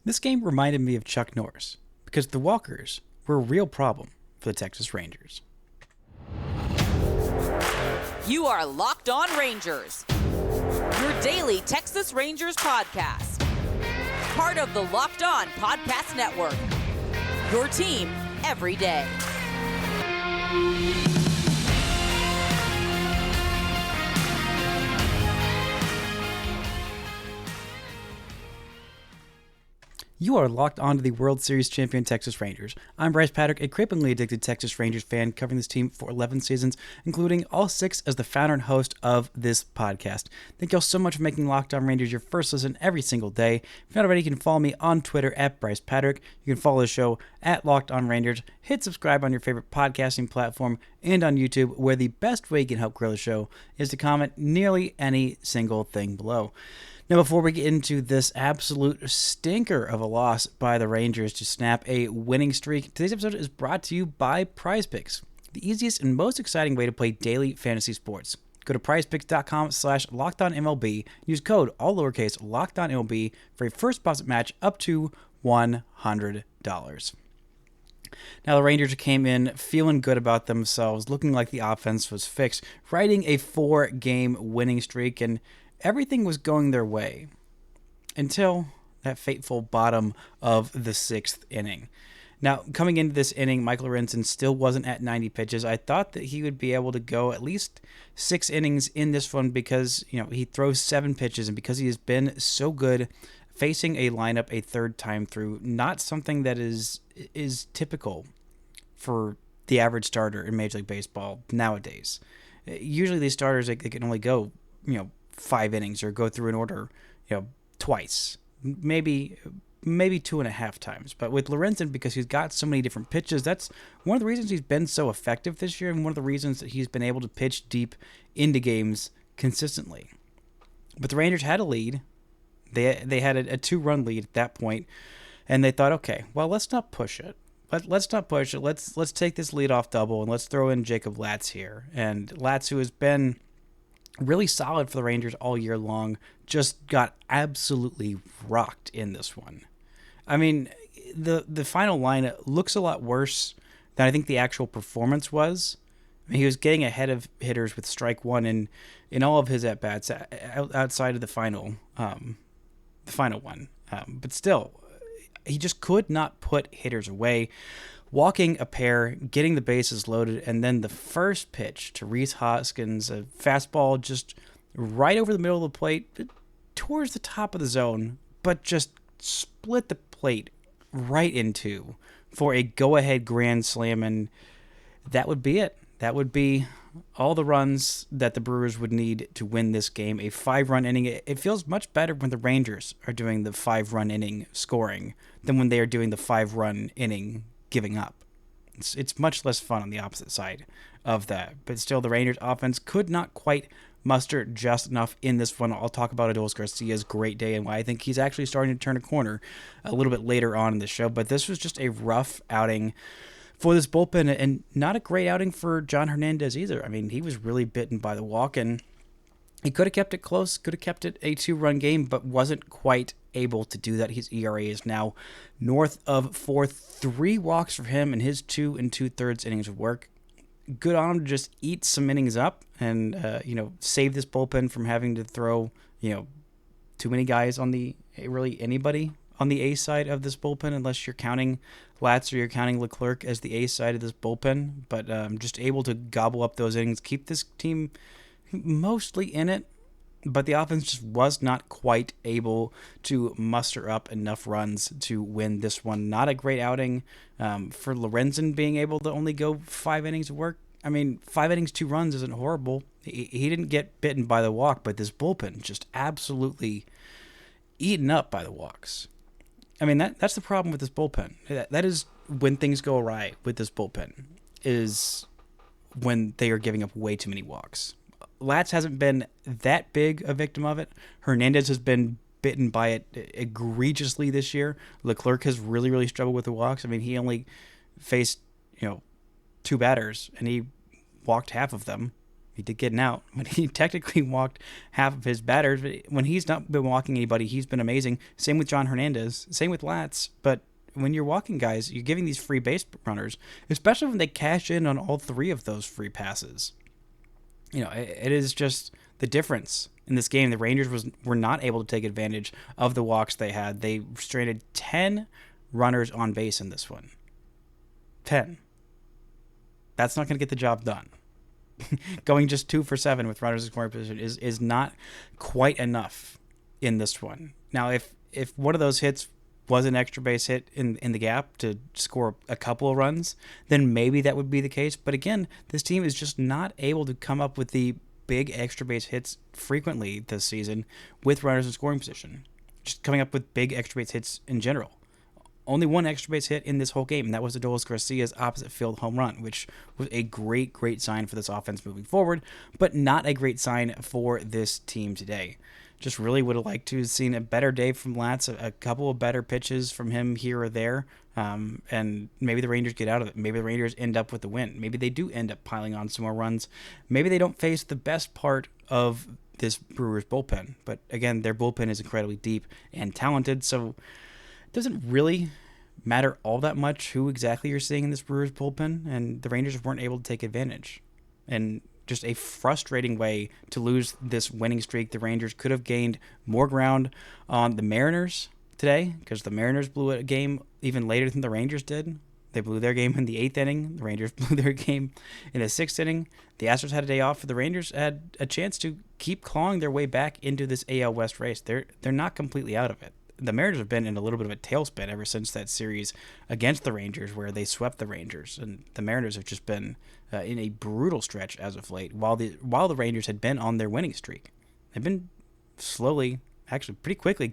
This game reminded me of Chuck Norris because the walkers were a real problem for the Texas Rangers. You are Locked On Rangers, your daily Texas Rangers podcast. Part of the Locked On Podcast Network, your team every day. You are locked on to the World Series champion Texas Rangers. I'm Bryce Patrick, a cripplingly addicted Texas Rangers fan covering this team for 11 seasons, including all 6 as the founder and host of this podcast. Thank y'all so much for making Locked On Rangers your first listen every single day. If you're not already, you can follow me on Twitter at Bryce Patrick. You can follow the show at Locked On Rangers. Hit subscribe on your favorite podcasting platform and on YouTube, where the best way you can help grow the show is to comment nearly any single thing below. Now, before we get into this absolute stinker of a loss by the Rangers to snap a winning streak, today's episode is brought to you by PrizePicks, the easiest and most exciting way to play daily fantasy sports. Go to prizepicks.com/lockedonmlb. Use code, all lowercase, lockedonmlb for a first deposit match up to $100. Now, the Rangers came in feeling good about themselves, looking like the offense was fixed, riding a 4-game winning streak, and everything was going their way until that fateful bottom of the 6th inning. Now, coming into this inning, Michael Lorenzen still wasn't at 90 pitches. I thought that he would be able to go at least 6 innings in this one because, he throws 7 pitches, and because he has been so good facing a lineup a third time through, not something that is typical for the average starter in Major League Baseball nowadays. Usually these starters, they can only go, 5 innings or go through an order, twice, maybe 2.5 times. But with Lorenzen, because he's got so many different pitches, that's one of the reasons he's been so effective this year, and one of the reasons that he's been able to pitch deep into games consistently. But the Rangers had a lead. They had a 2-run lead at that point, and they thought, okay, well, let's not push it. Let's not push it. Let's take this leadoff double and let's throw in Jacob Latz here. And Latz, who has been really solid for the Rangers all year long, just got absolutely rocked in this one. I mean, the final line looks a lot worse than I think the actual performance was. I mean, he was getting ahead of hitters with strike one in all of his at-bats outside of the final one. But still, he just could not put hitters away. Walking a pair, getting the bases loaded, and then the first pitch to Rhys Hoskins, a fastball just right over the middle of the plate, towards the top of the zone, but just split the plate right into for a go-ahead grand slam, and that would be it. That would be all the runs that the Brewers would need to win this game. A 5-run inning. It feels much better when the Rangers are doing the 5-run inning scoring than when they are doing the 5-run inning giving up. It's much less fun on the opposite side of that. But still, the Rangers offense could not quite muster just enough in this one. I'll talk about Adolis Garcia's great day and why I think he's actually starting to turn a corner a little bit later on in the show. But this was just a rough outing for this bullpen, and not a great outing for John Hernandez either. I mean, he was really bitten by the walk, and he could have kept it close, could have kept it a 2-run game, but wasn't quite able to do that. His ERA is now north of 4, 3 walks for him in his 2 2/3 innings of work. Good on him to just eat some innings up and, save this bullpen from having to throw, too many guys on really anybody on the A side of this bullpen, unless you're counting Latz or you're counting Leclerc as the A side of this bullpen. But just able to gobble up those innings, keep this team mostly in it, but the offense just was not quite able to muster up enough runs to win this one. Not a great outing for Lorenzen, being able to only go 5 innings of work. I mean, 5 innings, 2 runs isn't horrible. He didn't get bitten by the walk, but this bullpen just absolutely eaten up by the walks. I mean, that's the problem with this bullpen. That is when things go awry with this bullpen, is when they are giving up way too many walks. Latz hasn't been that big a victim of it. Hernandez has been bitten by it egregiously this year. Leclerc has really, really struggled with the walks. I mean, he only faced, 2 batters, and he walked half of them. He did get an out, but he technically walked half of his batters. But when he's not been walking anybody, he's been amazing. Same with John Hernandez. Same with Latz. But when you're walking guys, you're giving these free base runners, especially when they cash in on all three of those free passes. It is just the difference in this game. The Rangers were not able to take advantage of the walks they had. They stranded 10 runners on base in this one. 10. That's not going to get the job done. Going just 2 for 7 with runners in scoring position is not quite enough in this one. Now, if one of those hits was an extra base hit in the gap to score a couple of runs, then maybe that would be the case. But again, this team is just not able to come up with the big extra base hits frequently this season with runners in scoring position. Just coming up with big extra base hits in general. Only one extra base hit in this whole game, and that was Adolis Garcia's opposite field home run, which was a great, great sign for this offense moving forward, but not a great sign for this team today. Just really would have liked to have seen a better day from Latz, a couple of better pitches from him here or there, and maybe the Rangers get out of it. Maybe the Rangers end up with the win. Maybe they do end up piling on some more runs. Maybe they don't face the best part of this Brewers bullpen. But again, their bullpen is incredibly deep and talented, so it doesn't really matter all that much who exactly you're seeing in this Brewers bullpen, and the Rangers weren't able to take advantage. And just a frustrating way to lose this winning streak. The Rangers could have gained more ground on the Mariners today, because the Mariners blew a game even later than the Rangers did. They blew their game in the 8th inning. The Rangers blew their game in the 6th inning. The Astros had a day off, but the Rangers had a chance to keep clawing their way back into this AL West race. They're not completely out of it. The Mariners have been in a little bit of a tailspin ever since that series against the Rangers where they swept the Rangers. And the Mariners have just been in a brutal stretch as of late while the Rangers had been on their winning streak. They've been slowly, actually pretty quickly,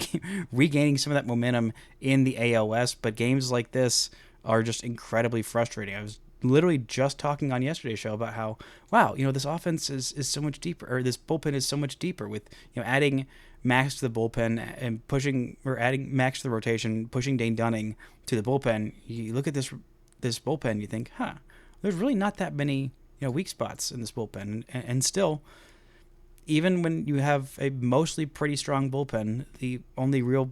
regaining some of that momentum in the AL West. But games like this are just incredibly frustrating. I was literally just talking on yesterday's show about how, wow, this offense is so much deeper, or this bullpen is so much deeper with, adding Max to the bullpen and adding Max to the rotation, pushing Dane Dunning to the bullpen. You look at this bullpen, you think, there's really not that many weak spots in this bullpen, and still, even when you have a mostly pretty strong bullpen, the only real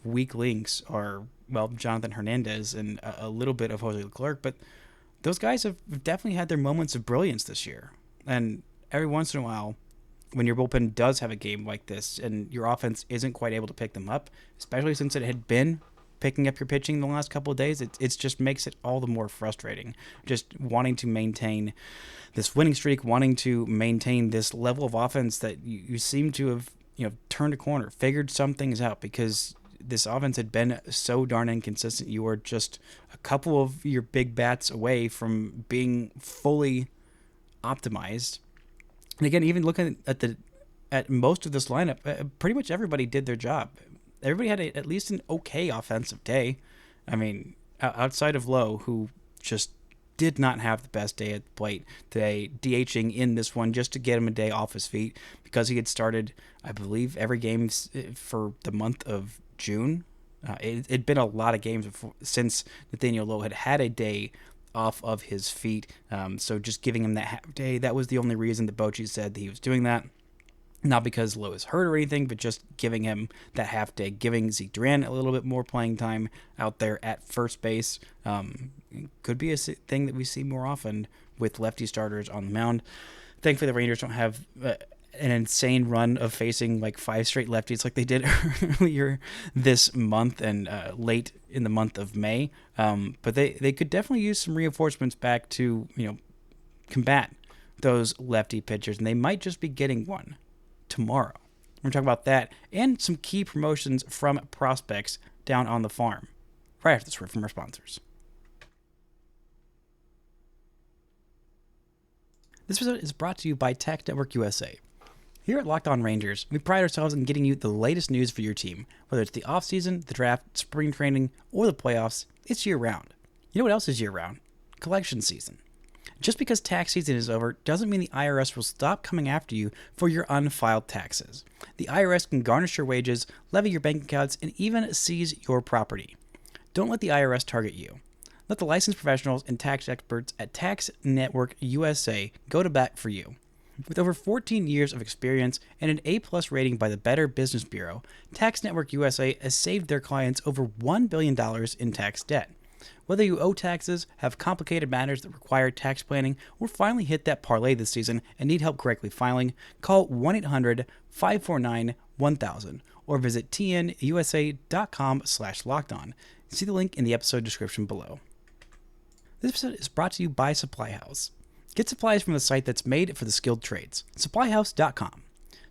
weak links are, well, Jonathan Hernandez and a little bit of Jose Leclerc, but those guys have definitely had their moments of brilliance this year. And every once in a while, when your bullpen does have a game like this and your offense isn't quite able to pick them up, especially since it had been picking up your pitching the last couple of days, it just makes it all the more frustrating. Just wanting to maintain this winning streak, wanting to maintain this level of offense that you seem to have turned a corner, figured some things out, because this offense had been so darn inconsistent. You were just a couple of your big bats away from being fully optimized. And again, even looking at most of this lineup, pretty much everybody did their job. Everybody had at least an okay offensive day. I mean, outside of Lowe, who just did not have the best day at the plate today, DHing in this one just to get him a day off his feet, because he had started, I believe, every game for the month of June. It'd been a lot of games since Nathaniel Lowe had a day off of his feet. So just giving him that half day, that was the only reason that Bochy said that he was doing that. Not because Lowe is hurt or anything, but just giving him that half day, giving Zeke Duran a little bit more playing time out there at first base. Could be a thing that we see more often with lefty starters on the mound. Thankfully, the Rangers don't have an insane run of facing like 5 straight lefties like they did earlier this month and late in the month of May. But they could definitely use some reinforcements back to combat those lefty pitchers, and they might just be getting one tomorrow. We're talking about that and some key promotions from prospects down on the farm right after this word from our sponsors. This episode is brought to you by Tech Network USA. Here at Locked On Rangers, we pride ourselves in getting you the latest news for your team. Whether it's the offseason, the draft, spring training, or the playoffs, it's year-round. You know what else is year-round? Collection season. Just because tax season is over doesn't mean the IRS will stop coming after you for your unfiled taxes. The IRS can garnish your wages, levy your bank accounts, and even seize your property. Don't let the IRS target you. Let the licensed professionals and tax experts at Tax Network USA go to bat for you. With over 14 years of experience and an A-plus rating by the Better Business Bureau, Tax Network USA has saved their clients over $1 billion in tax debt. Whether you owe taxes, have complicated matters that require tax planning, or finally hit that parlay this season and need help correctly filing, call 1-800-549-1000 or visit tnusa.com/lockedon. See the link in the episode description below. This episode is brought to you by SupplyHouse. Get supplies from the site that's made for the skilled trades, SupplyHouse.com.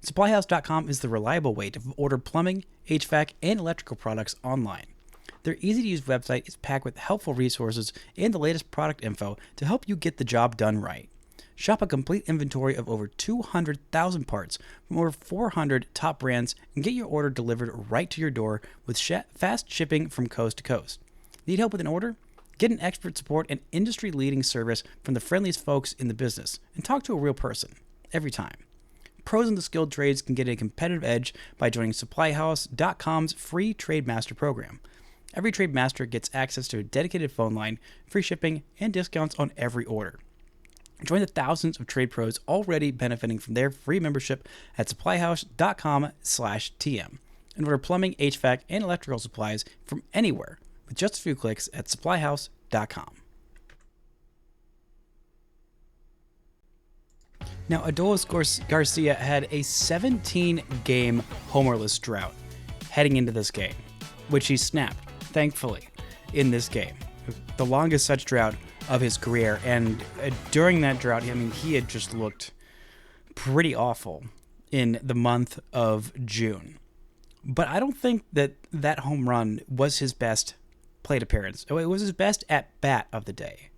SupplyHouse.com is the reliable way to order plumbing, HVAC, and electrical products online. Their easy-to-use website is packed with helpful resources and the latest product info to help you get the job done right. Shop a complete inventory of over 200,000 parts from over 400 top brands and get your order delivered right to your door with fast shipping from coast to coast. Need help with an order? Get an expert support and industry-leading service from the friendliest folks in the business and talk to a real person every time. Pros in the skilled trades can get a competitive edge by joining SupplyHouse.com's free Trade Master program. Every Trade Master gets access to a dedicated phone line, free shipping, and discounts on every order. Join the thousands of trade pros already benefiting from their free membership at SupplyHouse.com/TM and order plumbing, HVAC, and electrical supplies from anywhere with just a few clicks at SupplyHouse.com. Now, Adolis Garcia had a 17-game homerless drought heading into this game, which he snapped, thankfully, in this game. The longest such drought of his career, and during that drought, I mean, he had just looked pretty awful in the month of June. But I don't think that home run was his best plate appearance. It was his best at-bat of the day,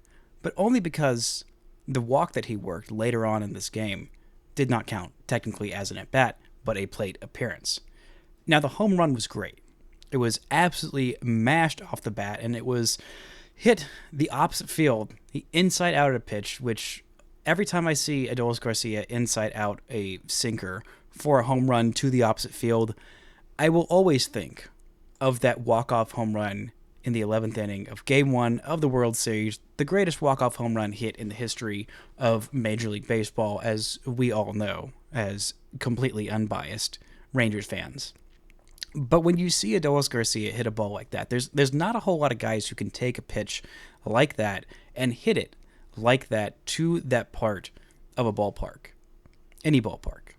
but only because the walk that he worked later on in this game did not count technically as an at-bat, but a plate appearance. Now, the home run was great. It was absolutely mashed off the bat, and it was hit the opposite field, the inside out of a pitch, which every time I see Adolis Garcia inside out a sinker for a home run to the opposite field, I will always think of that walk-off home run in the 11th inning of Game 1 of the World Series, the greatest walk-off home run hit in the history of Major League Baseball, as we all know, as completely unbiased Rangers fans. But when you see Adolis Garcia hit a ball like that, there's not a whole lot of guys who can take a pitch like that and hit it like that to that part of a ballpark, any ballpark.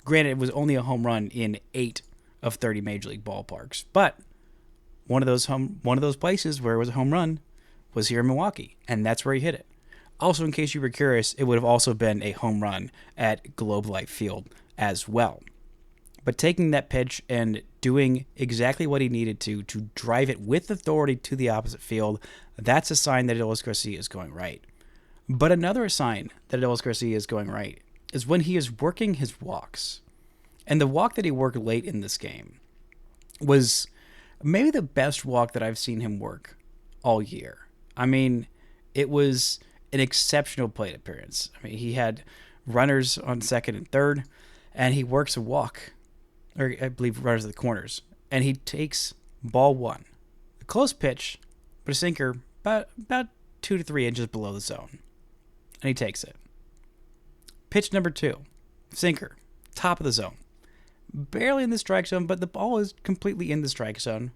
Granted, it was only a home run in 8 of 30 Major League ballparks, but one of those places where it was a home run was here in Milwaukee, and that's where he hit it. Also, in case you were curious, it would have also been a home run at Globe Life Field as well. But taking that pitch and doing exactly what he needed to drive it with authority to the opposite field, that's a sign that Adolis Garcia is going right. But another sign that Adolis Garcia is going right is when he is working his walks. And the walk that he worked late in this game was maybe the best walk that I've seen him work all year. I mean, it was an exceptional plate appearance. I mean, he had runners on second and third, and he works a walk, or I believe runners at the corners, and he takes ball one. A close pitch, but a sinker about 2 to 3 inches below the zone. And he takes it. Pitch number 2, sinker, top of the zone. Barely in the strike zone, but the ball is completely in the strike zone.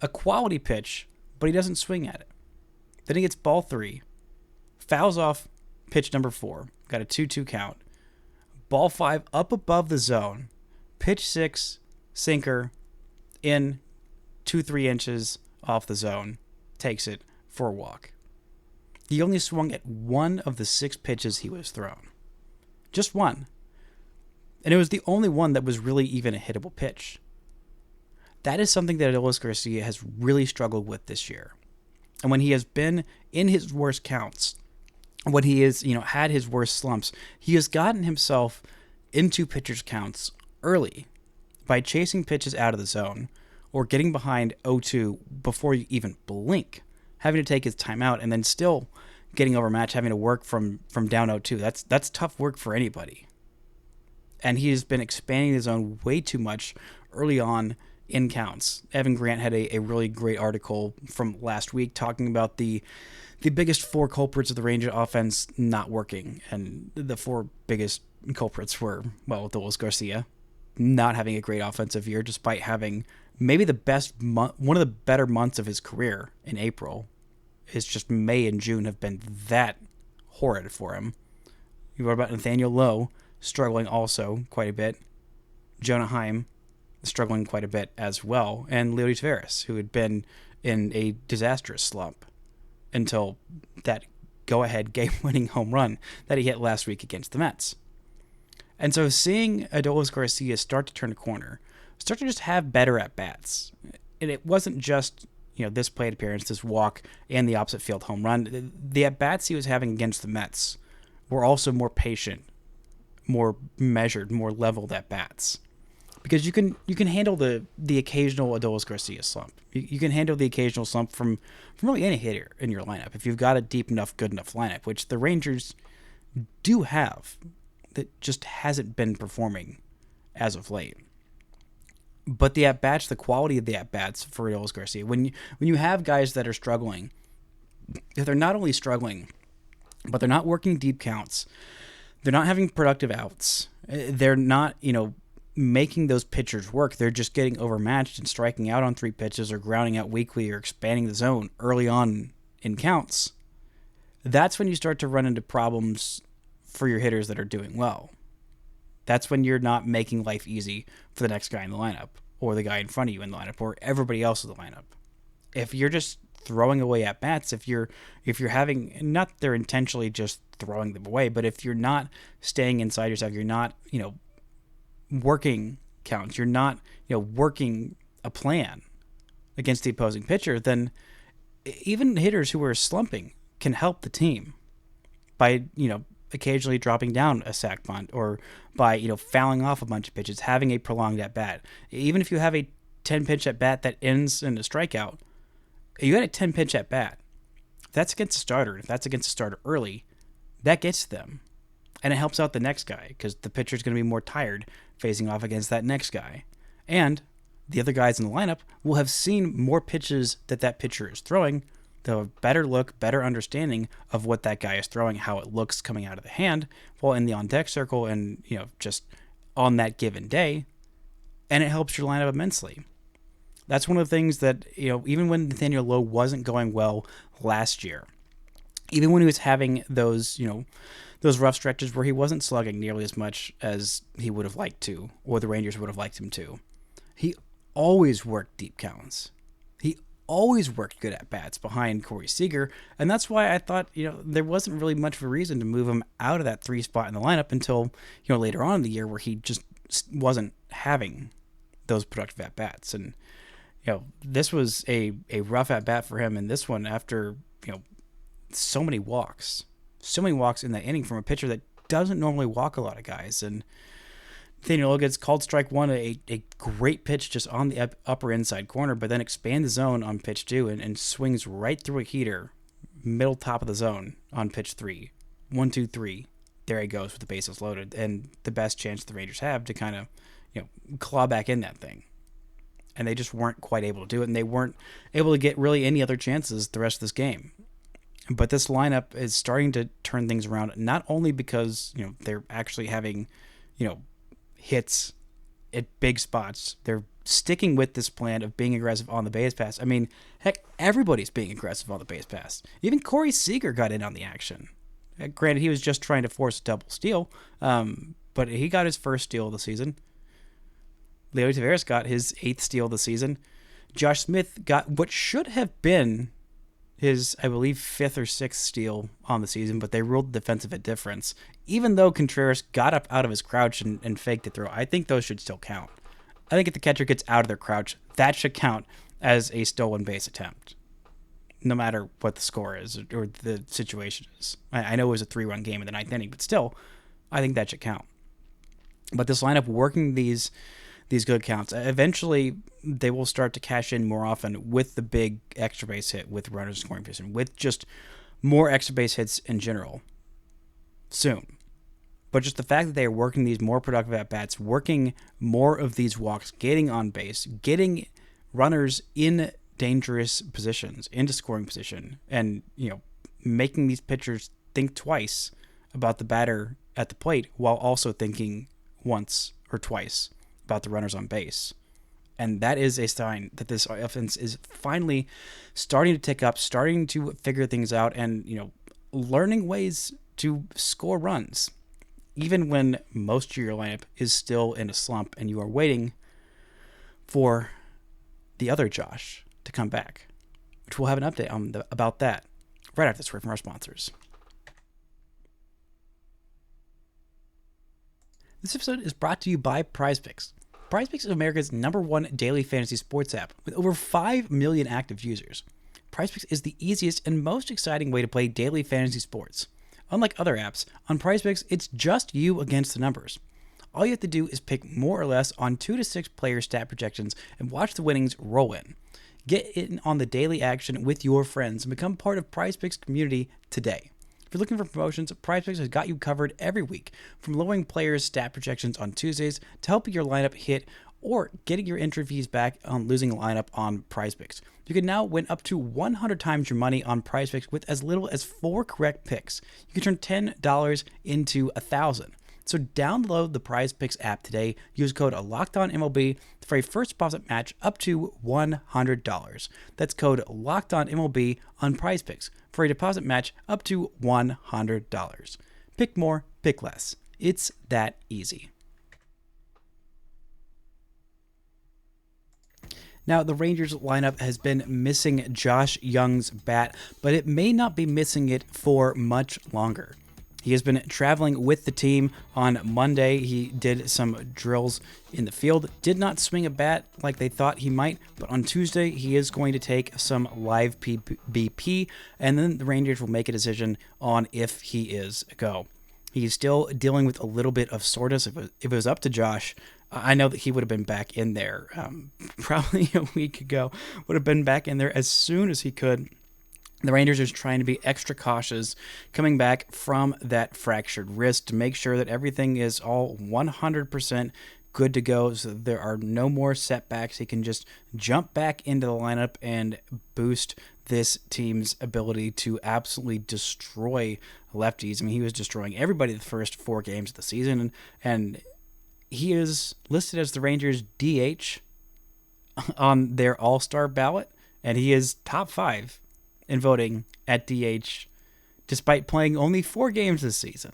A quality pitch, but he doesn't swing at it. Then he gets ball 3, fouls off pitch number 4, got a 2-2 count. Ball 5 up above the zone. Pitch 6, sinker, in 2-3 inches off the zone, takes it for a walk. He only swung at 1 of the 6 pitches he was thrown. Just 1. And it was the only one that was really even a hittable pitch. That is something that Adolis Garcia has really struggled with this year. And when he has been in his worst counts, when he is, had his worst slumps, he has gotten himself into pitchers' counts early by chasing pitches out of the zone or getting behind 0-2 before you even blink, having to take his time out and then still getting overmatched, having to work from down 0-2. That's tough work for anybody. And he has been expanding the zone way too much early on in counts. Evan Grant had a really great article from last week talking about the biggest 4 culprits of the Rangers offense not working. And the 4 biggest culprits were, well, Adolis Garcia not having a great offensive year despite having maybe the best one of the better months of his career in April. It's just May and June have been that horrid for him. You wrote about Nathaniel Lowe struggling also quite a bit. Jonah Heim struggling quite a bit as well. And Leody Taveras, who had been in a disastrous slump until that go-ahead game-winning home run that he hit last week against the Mets. And so seeing Adolis Garcia start to turn a corner, start to just have better at-bats. And it wasn't just, this plate appearance, this walk, and the opposite field home run. The at-bats he was having against the Mets were also more patient, more measured, more leveled at-bats. Because you can handle the occasional Adolis Garcia slump. You can handle the occasional slump from really any hitter in your lineup if you've got a deep enough, good enough lineup, which the Rangers do have, that just hasn't been performing as of late. But the at-bats, the quality of the at-bats for Adolis Garcia, when you have guys that are struggling, if they're not only struggling, but they're not working deep counts, they're not having productive outs, they're not, making those pitchers work, they're just getting overmatched and striking out on 3 pitches or grounding out weakly or expanding the zone early on in counts, that's when you start to run into problems for your hitters that are doing well. That's when you're not making life easy for the next guy in the lineup, or the guy in front of you in the lineup, or everybody else in the lineup. If you're just throwing away at bats, if you're having, not that they're intentionally just throwing them away, but if you're not staying inside yourself, you're not, working counts, you're not, working a plan against the opposing pitcher, then even hitters who are slumping can help the team by, occasionally dropping down a sac bunt, or by, fouling off a bunch of pitches, having a prolonged at-bat. Even if you have a 10-pitch at-bat that ends in a strikeout, you had a 10-pitch at-bat. If that's against a starter, if that's against a starter early, that gets them. And it helps out the next guy, because the pitcher's going to be more tired facing off against that next guy. And the other guys in the lineup will have seen more pitches that pitcher is throwing. They'll have a better look, better understanding of what that guy is throwing, how it looks coming out of the hand while in the on-deck circle and, just on that given day. And it helps your lineup immensely. That's one of the things that, even when Nathaniel Lowe wasn't going well last year, even when he was having those, those rough stretches where he wasn't slugging nearly as much as he would have liked to, or the Rangers would have liked him to, he always worked deep counts. He always worked good at-bats behind Corey Seager, and that's why I thought, there wasn't really much of a reason to move him out of that 3 spot in the lineup until, later on in the year where he just wasn't having those productive at-bats. And, this was a rough at-bat for him in this one after, so many walks in that inning from a pitcher that doesn't normally walk a lot of guys. And Nathaniel Lowe gets called strike 1, a great pitch just on the upper inside corner, but then expands the zone on pitch 2 and swings right through a heater, middle top of the zone on pitch 3. 1, 2, 3. There he goes with the bases loaded, and the best chance the Rangers have to kind of, claw back in that thing. And they just weren't quite able to do it, and they weren't able to get really any other chances the rest of this game. But this lineup is starting to turn things around, not only because, they're actually having, hits at big spots. They're sticking with this plan of being aggressive on the base pass. I mean, heck, everybody's being aggressive on the base pass. Even Corey Seager got in on the action. Granted, he was just trying to force a double steal, but he got his first steal of the season. Leody Taveras got his 8th steal of the season. Josh Smith got what should have been his, I believe, 5th or 6th steal on the season, but they ruled defensive indifference. Even though Contreras got up out of his crouch and faked the throw, I think those should still count. I think if the catcher gets out of their crouch, that should count as a stolen base attempt, no matter what the score is or the situation is. I know it was a 3-run game in the 9th inning, but still, I think that should count. But this lineup working these good counts, eventually they will start to cash in more often with the big extra base hit, with runners in scoring position, with just more extra base hits in general soon. But just the fact that they are working these more productive at-bats, working more of these walks, getting on base, getting runners in dangerous positions, into scoring position, and, making these pitchers think twice about the batter at the plate while also thinking once or twice about the runners on base. And that is a sign that this offense is finally starting to tick up, starting to figure things out, and, learning ways to score runs, even when most of your lineup is still in a slump and you are waiting for the other Josh to come back, which we'll have an update on about that right after this word from our sponsors. This episode is brought to you by PrizePicks. PrizePicks is America's #1 daily fantasy sports app with over 5 million active users. PrizePicks is the easiest and most exciting way to play daily fantasy sports. Unlike other apps, on PrizePicks, it's just you against the numbers. All you have to do is pick more or less on 2 to 6 player stat projections and watch the winnings roll in. Get in on the daily action with your friends and become part of PrizePicks community today. If you're looking for promotions, PrizePicks has got you covered every week, from lowering players' stat projections on Tuesdays to helping your lineup hit or getting your entry fees back on losing a lineup on PrizePicks. You can now win up to 100 times your money on PrizePicks with as little as 4 correct picks. You can turn $10 into $1,000. So download the PrizePicks app today. Use code LOCKEDONMLB for a first deposit match up to $100. That's code LOCKEDONMLB on PrizePicks for a deposit match up to $100. Pick more, pick less. It's that easy. Now, the Rangers lineup has been missing Josh Young's bat, but it may not be missing it for much longer. He has been traveling with the team. On Monday, he did some drills in the field, did not swing a bat like they thought he might, but on Tuesday, he is going to take some live BP, and then the Rangers will make a decision on if he is a go. He's still dealing with a little bit of soreness. If it was up to Josh, I know that he would have been back in there probably a week ago, would have been back in there as soon as he could. The Rangers are trying to be extra cautious coming back from that fractured wrist to make sure that everything is all 100% good to go, so there are no more setbacks. He can just jump back into the lineup and boost this team's ability to absolutely destroy lefties. I mean, he was destroying everybody the first 4 games of the season, and he is listed as the Rangers DH on their All-Star ballot, and he is top 5 in voting at DH despite playing only 4 games this season,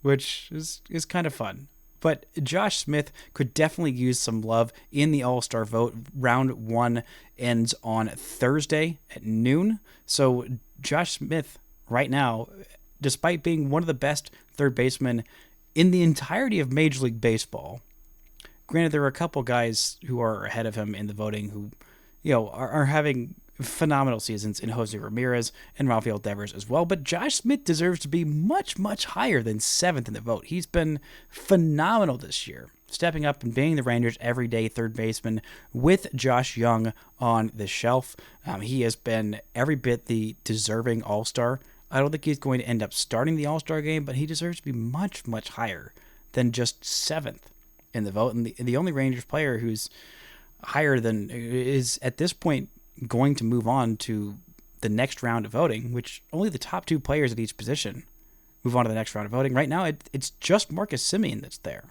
which is kind of fun. But Josh Smith could definitely use some love in the All-Star vote. Round 1 ends on Thursday at noon. So Josh Smith right now, despite being one of the best third basemen in the entirety of Major League Baseball, granted there are a couple guys who are ahead of him in the voting who, are having phenomenal seasons in Jose Ramirez and Rafael Devers as well, but Josh Smith deserves to be much, much higher than 7th in the vote. He's been phenomenal this year, stepping up and being the Rangers' everyday third baseman with Josh Young on the shelf. He has been every bit the deserving All-Star. I don't think he's going to end up starting the All-Star game, but he deserves to be much, much higher than just 7th in the vote. And the only Rangers player who's higher than is at this point going to move on to the next round of voting, which only the top 2 players at each position move on to the next round of voting. Right now, it's just Marcus Semien that's there.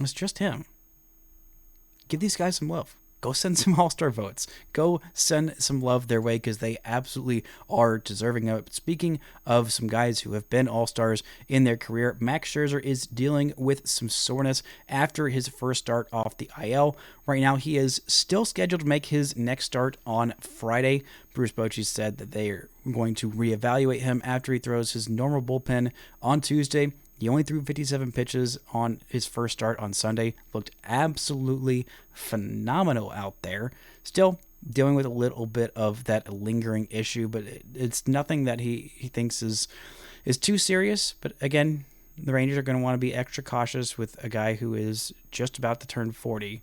It's just him. Give these guys some love. Go send some All-Star votes. Go send some love their way because they absolutely are deserving of it. Speaking of some guys who have been All-Stars in their career, Max Scherzer is dealing with some soreness after his first start off the IL. Right now, he is still scheduled to make his next start on Friday. Bruce Bochy said that they are going to reevaluate him after he throws his normal bullpen on Tuesday. He only threw 57 pitches on his first start on Sunday. Looked absolutely phenomenal out there. Still dealing with a little bit of that lingering issue, but it's nothing that he thinks is too serious. But again, the Rangers are going to want to be extra cautious with a guy who is just about to turn 40,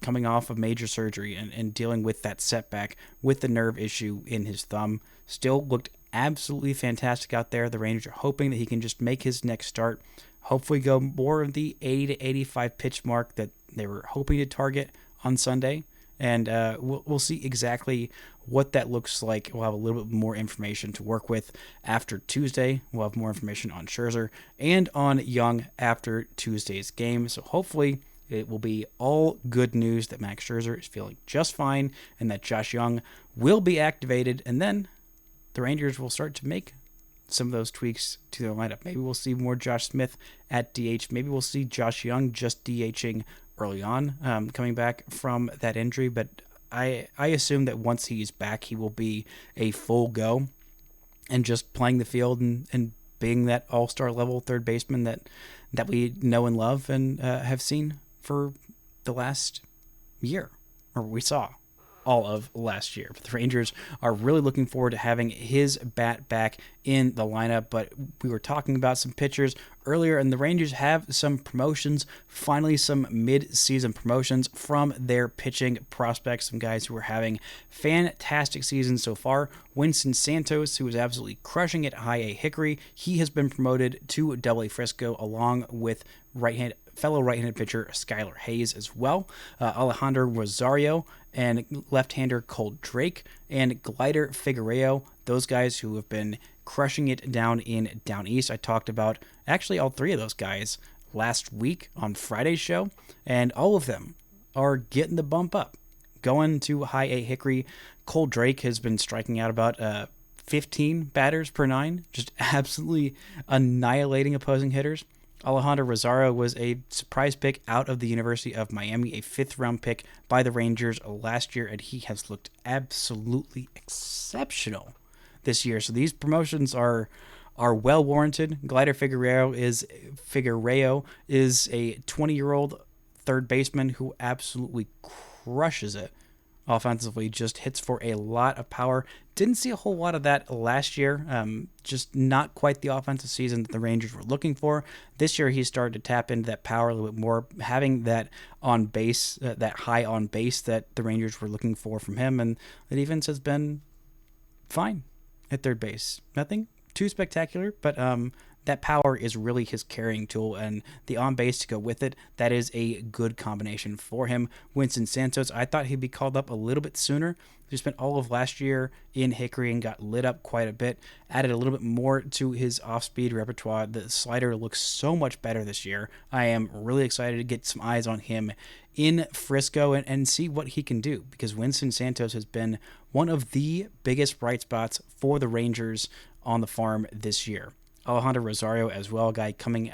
coming off of major surgery and dealing with that setback with the nerve issue in his thumb. Still looked absolutely fantastic out there. The Rangers are hoping that he can just make his next start, hopefully go more of the 80 to 85 pitch mark that they were hoping to target on Sunday. And we'll see exactly what that looks like. We'll have a little bit more information to work with after Tuesday. We'll have more information on Scherzer and on Young after Tuesday's game. So hopefully it will be all good news that Max Scherzer is feeling just fine and that Josh Young will be activated. And then the Rangers will start to make some of those tweaks to their lineup. Maybe we'll see more Josh Smith at DH. Maybe we'll see Josh Young just DHing early on, coming back from that injury. But I assume that once he's back, he will be a full go and just playing the field and being that all-star level third baseman that we know and love and have seen for the last year, or we saw all of last year. But the Rangers are really looking forward to having his bat back in the lineup. But we were talking about some pitchers earlier, and the Rangers have some promotions, finally some mid-season promotions from their pitching prospects, some guys who are having fantastic seasons so far. Winston Santos, who is absolutely crushing it high A Hickory, he has been promoted to Double A Frisco along with fellow right-handed pitcher Skylar Hayes as well. Alejandro Rosario and left-hander Cole Drake and Glider Figueroa, those guys who have been crushing it down east. I talked about actually all three of those guys last week on Friday's show, and all of them are getting the bump up, going to high A Hickory. Cole Drake has been striking out about 15 batters per nine, just absolutely annihilating opposing hitters. Alejandro Rosario was a surprise pick out of the University of Miami, a fifth-round pick by the Rangers last year, and he has looked absolutely exceptional this year. So these promotions are well warranted. Glider Figueroa is a 20-year-old third baseman who absolutely crushes it offensively, just hits for a lot of power. Didn't see a whole lot of that last year. Just not quite the offensive season that the Rangers were looking for. This year he started to tap into that power a little bit more, having that on base, that high on base that the Rangers were looking for from him, and the defense has been fine at third base. Nothing too spectacular, but that power is really his carrying tool, and the on base to go with it, that is a good combination for him. Winston Santos, I thought he'd be called up a little bit sooner. He spent all of last year in Hickory and got lit up quite a bit, added a little bit more to his off-speed repertoire. The slider looks so much better this year. I am really excited to get some eyes on him in Frisco and see what he can do, because Winston Santos has been one of the biggest bright spots for the Rangers on the farm this year. Alejandro Rosario as well, a guy coming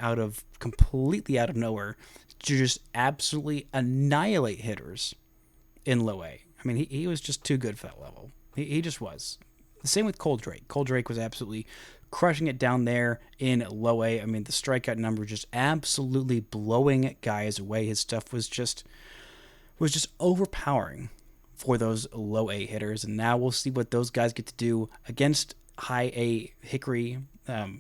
completely out of nowhere to just absolutely annihilate hitters in low A. I mean, he was just too good for that level. He just was. The same with Cole Drake. Cole Drake was absolutely crushing it down there in low A. I mean, the strikeout number just absolutely blowing guys away. His stuff was just overpowering for those low A hitters. And now we'll see what those guys get to do against high A Hickory,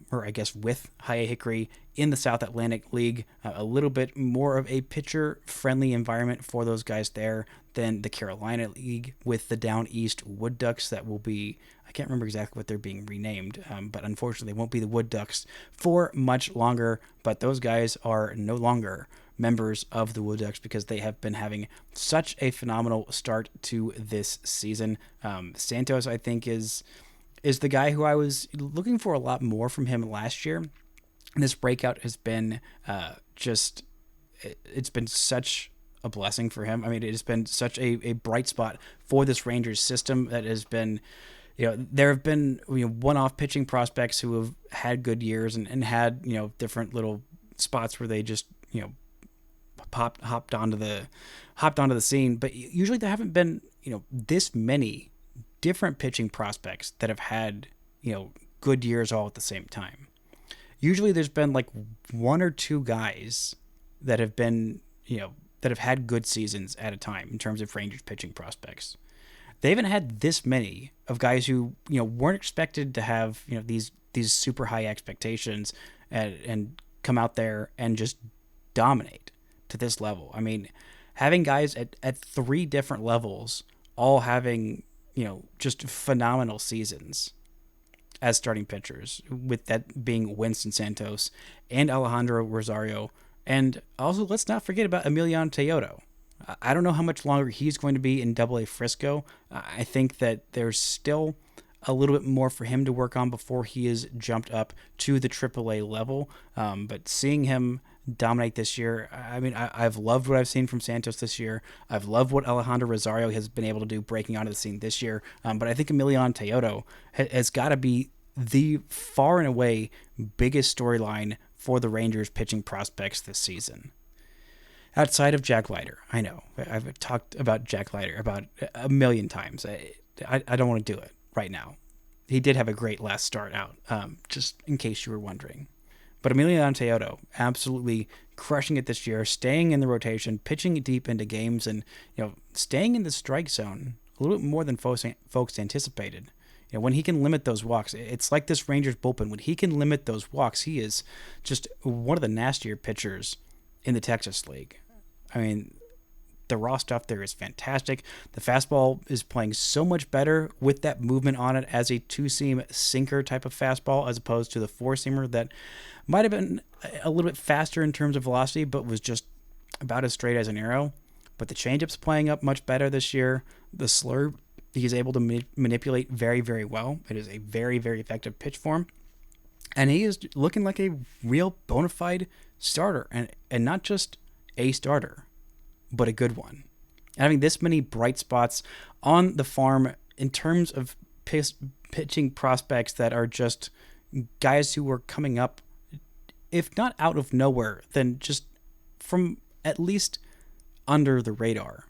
or I guess with high A Hickory in the South Atlantic League. A little bit more of a pitcher-friendly environment for those guys there than the Carolina League with the Down East Wood Ducks. That will be, I can't remember exactly what they're being renamed, but unfortunately they won't be the Wood Ducks for much longer. But those guys are no longer members of the Wood Ducks because they have been having such a phenomenal start to this season. Santos, I think, is the guy who I was looking for a lot more from him last year. And this breakout has been it's been such a blessing for him. I mean, it has been such a bright spot for this Rangers system that has been, there have been one-off pitching prospects who have had good years and had, different little spots where they just, hopped onto the scene. But usually there haven't been, this many different pitching prospects that have had, good years all at the same time. Usually there's been like one or two guys that have been, that have had good seasons at a time in terms of Rangers pitching prospects. They haven't had this many of guys who, weren't expected to have, these super high expectations and come out there and just dominate to this level. I mean, having guys at three different levels all having, just phenomenal seasons. as starting pitchers, with that being Winston Santos and Alejandro Rosario. And also, let's not forget about Emiliano Teodo. I don't know how much longer he's going to be in Double-A Frisco. I think that there's still a little bit more for him to work on before he is jumped up to the Triple-A level. But seeing him dominate this year, I mean, I've loved what I've seen from Santos this year. I've loved what Alejandro Rosario has been able to do breaking onto the scene this year. But I think Emiliano Teodo has got to be the far and away biggest storyline for the Rangers pitching prospects this season. Outside of Jack Leiter, I know I've talked about Jack Leiter about a million times. I don't want to do it right now. He did have a great last start out, just in case you were wondering. But Emiliano Teodo absolutely crushing it this year, staying in the rotation, pitching deep into games, and staying in the strike zone a little bit more than folks anticipated. When he can limit those walks, it's like this Rangers bullpen. When he can limit those walks, he is just one of the nastier pitchers in the Texas League. I mean, the raw stuff there is fantastic. The fastball is playing so much better with that movement on it as a two-seam sinker type of fastball, as opposed to the four-seamer that might have been a little bit faster in terms of velocity, but was just about as straight as an arrow. But the changeup's playing up much better this year. The slurve, he's able to manipulate very, very well. It is a very, very effective pitch form. And he is looking like a real bona fide starter, and not just a starter, but a good one. And having this many bright spots on the farm in terms of pitching prospects that are just guys who are coming up, if not out of nowhere, then just from at least under the radar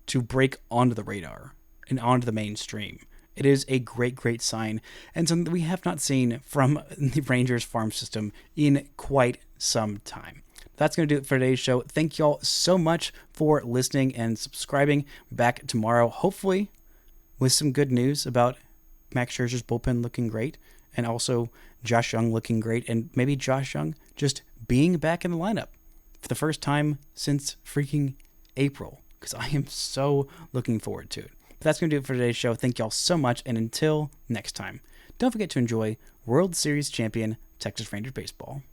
to break onto the radar and onto the mainstream. It is a great, great sign, and something that we have not seen from the Rangers farm system in quite some time. That's going to do it for today's show. Thank y'all so much for listening and subscribing. Back tomorrow, hopefully, with some good news about Max Scherzer's bullpen looking great, and also Josh Young looking great, and maybe Josh Young just being back in the lineup for the first time since freaking April, because I am so looking forward to it. But that's going to do it for today's show. Thank y'all so much, and until next time, don't forget to enjoy World Series champion Texas Rangers baseball.